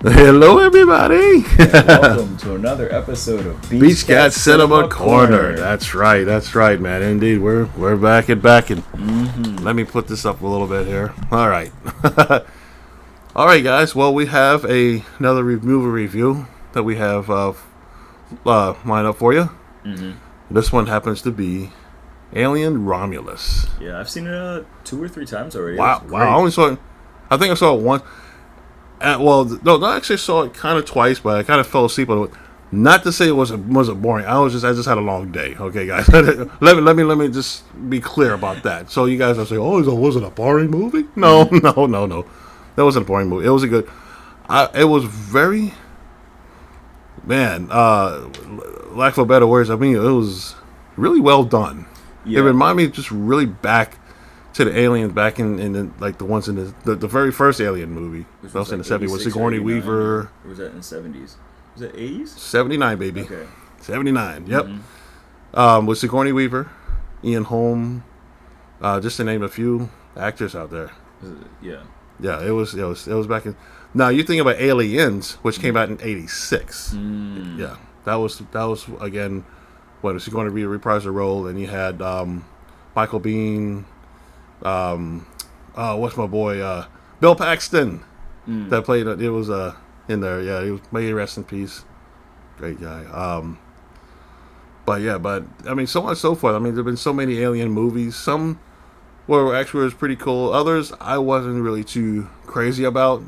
Hello, everybody. Welcome to another episode of Beach Cat Cinema Corner. That's right, man. Indeed, we're back and let me put this up a little bit here. All right, all right, guys. Well, we have another movie review that we have lined up for you. This one happens to be Alien Romulus. Yeah, I've seen it 2 or 3 times already. Wow. I only saw it. I think I saw it once. No, I actually saw it kind of twice, but I kind of fell asleep on it. Not to say it wasn't boring. I just had a long day. Okay, guys. let me just be clear about that. So you guys are saying, "Oh, was it a boring movie?" No. That wasn't a boring movie. It was a good. It was very. Man, lack of better words. I mean, it was really well done. Yeah. It reminded me just really back to the aliens back in like the ones in the very first Alien movie. That was in the 70s with Sigourney Weaver. Or was that in the 70s? Was that 80s? 79, baby. Okay. 79, yep. With Sigourney Weaver, Ian Holm, just to name a few actors out there. Yeah. Yeah, it was back in. Now you think about Aliens, which came out in 86. Yeah, that was again when Sigourney Weaver reprised the role, and you had Michael Biehn. What's my boy? Bill Paxton that played it. It was in there. Yeah, he was. May he rest in peace. Great guy. But I mean, so on and so forth. I mean, there've been so many Alien movies. Some were actually was pretty cool. Others I wasn't really too crazy about.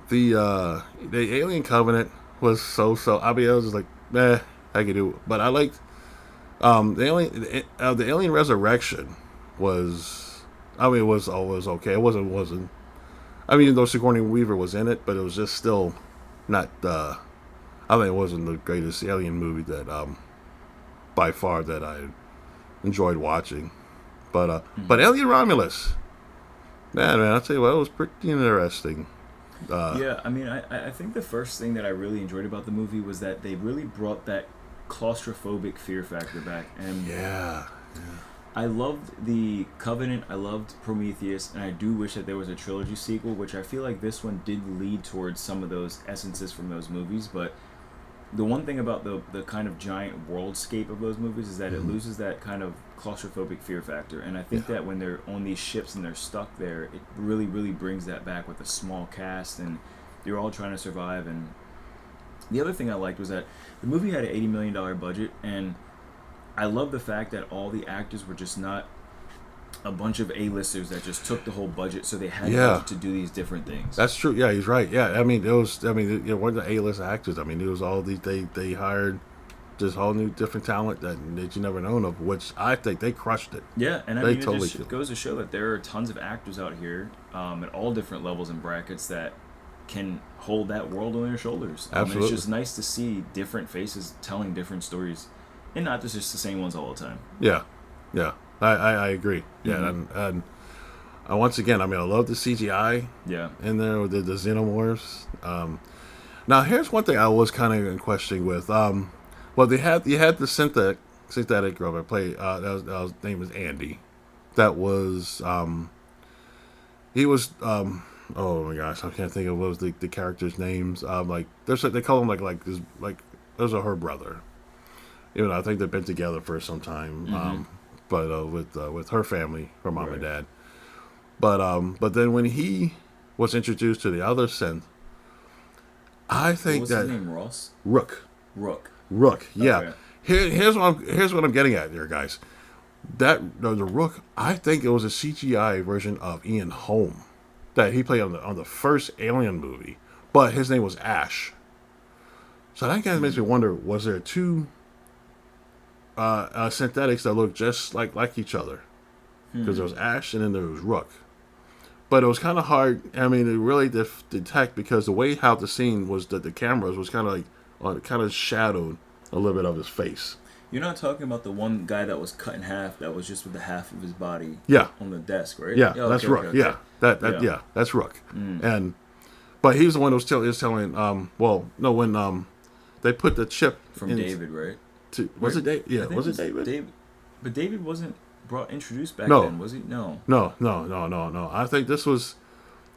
The Alien Covenant was so. I mean, I was just like, I could do it. But I liked. The Alien Resurrection was, I mean, it was okay. It wasn't. I mean, though Sigourney Weaver was in it, but it was just still not. I think it wasn't the greatest Alien movie that, by far, that I enjoyed watching. But Alien Romulus, man, I'll tell you what, it was pretty interesting. Yeah, I mean, I think the first thing that I really enjoyed about the movie was that they really brought that claustrophobic fear factor back, and I loved the Covenant, I loved Prometheus, and I do wish that there was a trilogy sequel, which I feel like this one did lead towards some of those essences from those movies. But the one thing about the kind of giant worldscape of those movies is that it loses that kind of claustrophobic fear factor, and I think that when they're on these ships and they're stuck there, it really brings that back with a small cast, and they're all trying to survive. And the other thing I liked was that the movie had an $80 million budget, and I love the fact that all the actors were just not a bunch of A-listers that just took the whole budget, so they had budget to do these different things. That's true. Yeah, he's right. Yeah, I mean, it weren't the A-list actors. I mean, it was all these, they hired this whole new different talent that you never known of, which I think they crushed it. Yeah, and I mean, it just goes to show that there are tons of actors out here at all different levels and brackets that can hold that world on their shoulders. Absolutely. It's just nice to see different faces telling different stories, and not just the same ones all the time. Yeah, I agree. Yeah, and once again, I mean, I love the CGI. Yeah, in there with the xenomorphs. Now, here's one thing I was kind of in question with. Well, you had the synthetic girl that played. His name was Andy. That was he was oh my gosh, I can't think of what was the characters' names. Like they call him like those are her brother. You know, I think they've been together for some time. But with her family, her mom and dad. But then when he was introduced to the other synth, I think what was his name? Ross? Rook. Yeah. Okay. Here's what I'm getting at here, guys. The Rook, I think it was a CGI version of Ian Holm that he played on the first Alien movie, but his name was Ash. So that kind of makes me wonder: was there two synthetics that looked just like each other? Because there was Ash and then there was Rook, but it was kind of hard. I mean, to really detect because the way how the scene was that the cameras was kind of like kind of shadowed a little bit of his face. You're not talking about the one guy that was cut in half that was just with the half of his body on the desk, right? Yeah, that's Rook. Okay. Yeah, that's Rook. But he was the one who was telling when they put the chip from David, right? Was it David? Yeah, was it David? But David wasn't introduced back then, was he? No. I think this was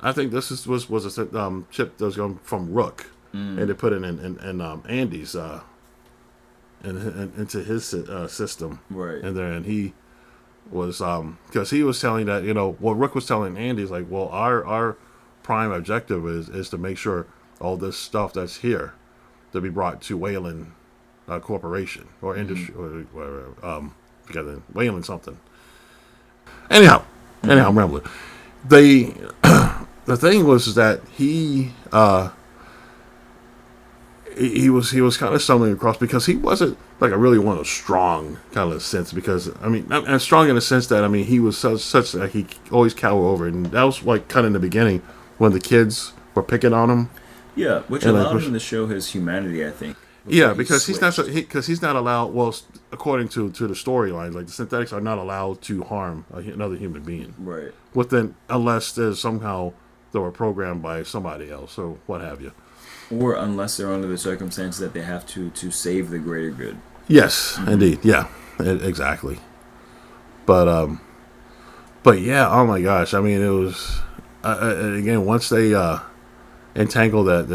I think this was a chip that was going from Rook, and they put it in Andy's into his system, Right. and he was because he was telling that what Rook was telling Andy is like, well, our prime objective is to make sure all this stuff that's here to be brought to Wayland Corporation or industry or whatever, because Wayland something. Anyhow, I'm rambling. They the thing was that he was kind of stumbling across because he wasn't like a really one of strong kind of sense, because I mean, and strong in the sense that I mean he was such that he always cower over, and that was like kind of in the beginning when the kids were picking on him. Yeah, which And, allowed like, him to show his humanity, I think. Yeah, before he because switched. he's not allowed. Well, according to the storylines, like the synthetics are not allowed to harm another human being. Right. Within unless there's somehow they were programmed by somebody else or what have you. Or unless they're under the circumstances that they have to save the greater good. Yes, indeed. Yeah, exactly. But yeah. Oh my gosh. I mean, it was again once they entangled the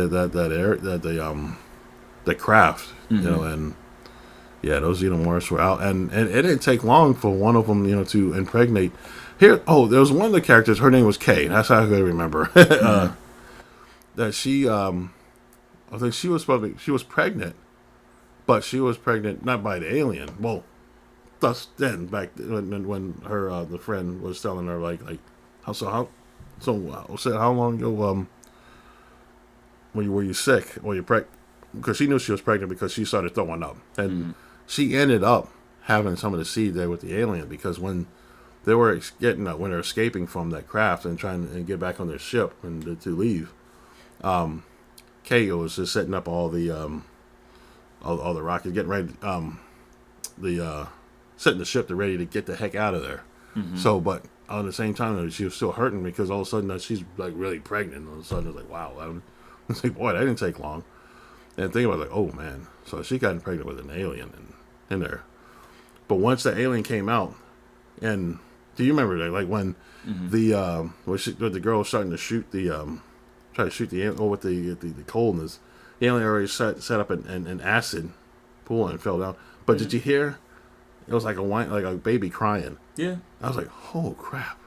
craft, and yeah, those xenomorphs were out, and it didn't take long for one of them, to impregnate. Here, there was one of the characters. Her name was Kay. That's how I could remember. That she, I think she was pregnant, but she was pregnant not by the alien. Well, thus then back when her the friend was telling her like how long ago when were you sick or you pregnant? Because she knew she was pregnant because she started throwing up, and she ended up having some of the seed there with the alien, because when they were when they're escaping from that craft and trying to get back on their ship and to leave, Kay was just setting up all the rockets, getting ready, setting the ship to ready to get the heck out of there. So, but at the same time, she was still hurting because all of a sudden she's like really pregnant. All of a sudden, it's like, wow, I was like, boy, that didn't take long. And think about it, like, oh man, so she got pregnant with an alien in there. But once the alien came out, and do you remember that, like when when the girl was starting to shoot try to shoot the alien, or with the coldness, the alien already set up an acid pool and fell down. But did you hear? It was like a baby crying. Yeah. I was like, oh crap.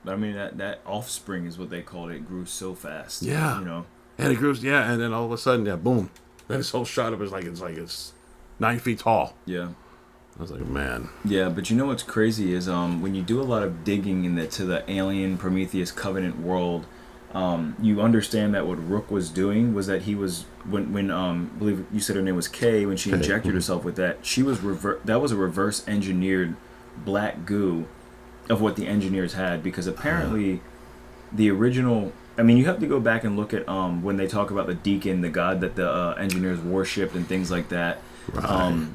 I mean, that offspring is what they called it. It grew so fast. Yeah. And it grew, yeah, and then all of a sudden, yeah, boom. Then this whole shot of it is like it's 9 feet tall. Yeah. I was like, man. Yeah, but you know what's crazy is when you do a lot of digging to the alien Prometheus Covenant world, you understand that what Rook was doing was that he was when I believe you said her name was Kay, when she injected herself with that, she was that was a reverse engineered black goo of what the engineers had, because apparently the original, I mean, you have to go back and look at when they talk about the Deacon, the god that the engineers worshipped and things like that. Right.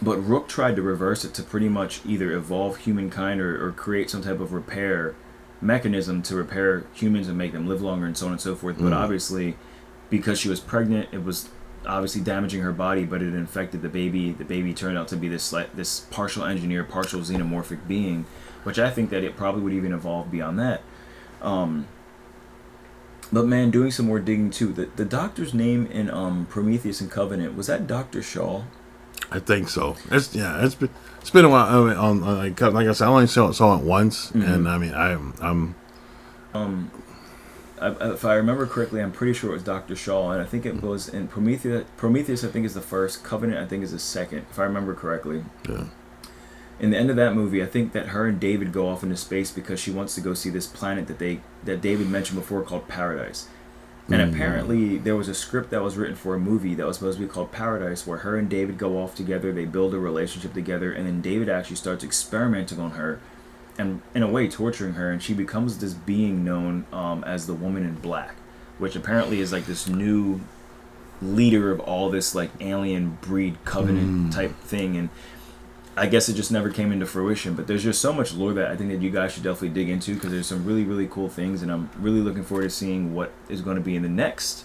But Rook tried to reverse it to pretty much either evolve humankind or create some type of repair mechanism to repair humans and make them live longer and so on and so forth. But obviously, because she was pregnant, it was obviously damaging her body, but it infected the baby. The baby turned out to be this partial engineer, partial xenomorphic being, which I think that it probably would even evolve beyond that. But man, doing some more digging too, the doctor's name in Prometheus and Covenant, was that Dr. Shaw? I think so. It's been a while. I mean, like I said, I only saw it once, and I mean, if I remember correctly, I'm pretty sure it was Dr. Shaw, and I think it was in Prometheus. Prometheus, I think, is the first. Covenant, I think, is the second, if I remember correctly. Yeah. In the end of that movie, I think that her and David go off into space because she wants to go see this planet that David mentioned before called Paradise. And apparently there was a script that was written for a movie that was supposed to be called Paradise, where her and David go off together, they build a relationship together, and then David actually starts experimenting on her and, in a way, torturing her, and she becomes this being known as the Woman in Black, which apparently is like this new leader of all this like alien breed covenant type thing. And I guess it just never came into fruition, but there's just so much lore that I think that you guys should definitely dig into, because there's some really, really cool things, and I'm really looking forward to seeing what is going to be in the next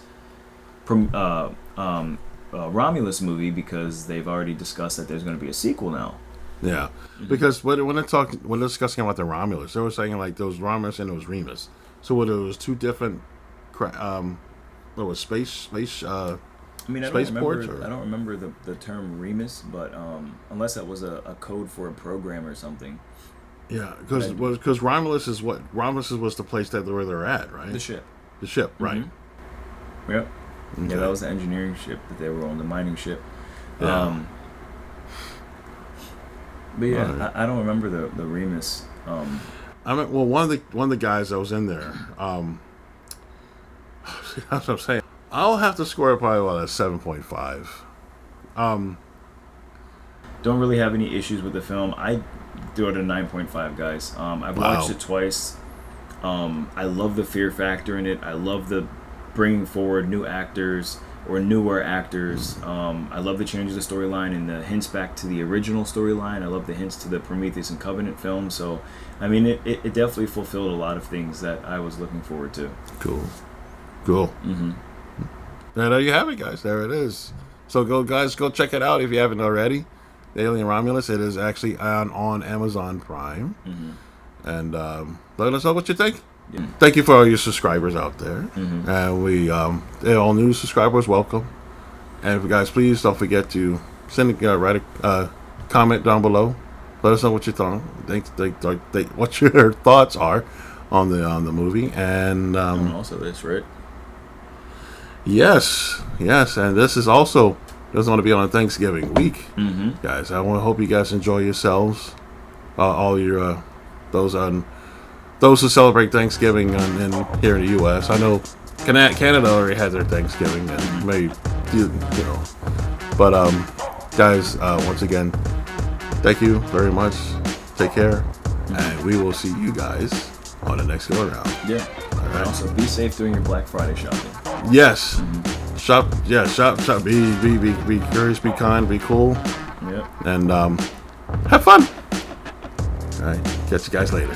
Romulus movie, because they've already discussed that there's going to be a sequel now. Yeah, because when they're discussing about the Romulus, they were saying like those Romulus and those Remus. So what? It was two different. What was space? I mean, Spaceports? I don't remember the term Remus, but unless that was a code for a program or something. Yeah, because Romulus was the place where they're at, right? The ship. The ship, right? Yep. Okay. Yeah, that was the engineering ship that they were on, the mining ship. Yeah. But yeah, Right. I don't remember the Remus. I mean, well, one of the guys that was in there. That's what I'm saying. I'll have to score it probably about a 7.5. Don't really have any issues with the film. I do it a 9.5, guys. I've Wow. watched it twice. I love the fear factor in it. I love the bringing forward new actors or newer actors. I love the change of the storyline and the hints back to the original storyline. I love the hints to the Prometheus and Covenant film. So, I mean, it definitely fulfilled a lot of things that I was looking forward to. Cool. Mm-hmm. And there you have it, guys. There it is. So go check it out if you haven't already. The Alien Romulus. It is actually on Amazon Prime. Mm-hmm. And let us know what you think. Yeah. Thank you for all your subscribers out there. Mm-hmm. And we all new subscribers welcome. And if you guys, please don't forget to write a comment down below. Let us know what you thought. What your thoughts are on the movie. And also this, right? yes, and this is also doesn't want to be on Thanksgiving week, guys. I want to hope you guys enjoy yourselves. All your those who celebrate Thanksgiving here in the U.S. I know Canada already had their Thanksgiving, and maybe but guys, once again, thank you very much. Take care, and we will see you guys on the next go around. Yeah. All right. Also, be safe during your Black Friday shopping. Yes. Shop. Be curious, be kind, be cool, Yep. and have fun. All right. Catch you guys later.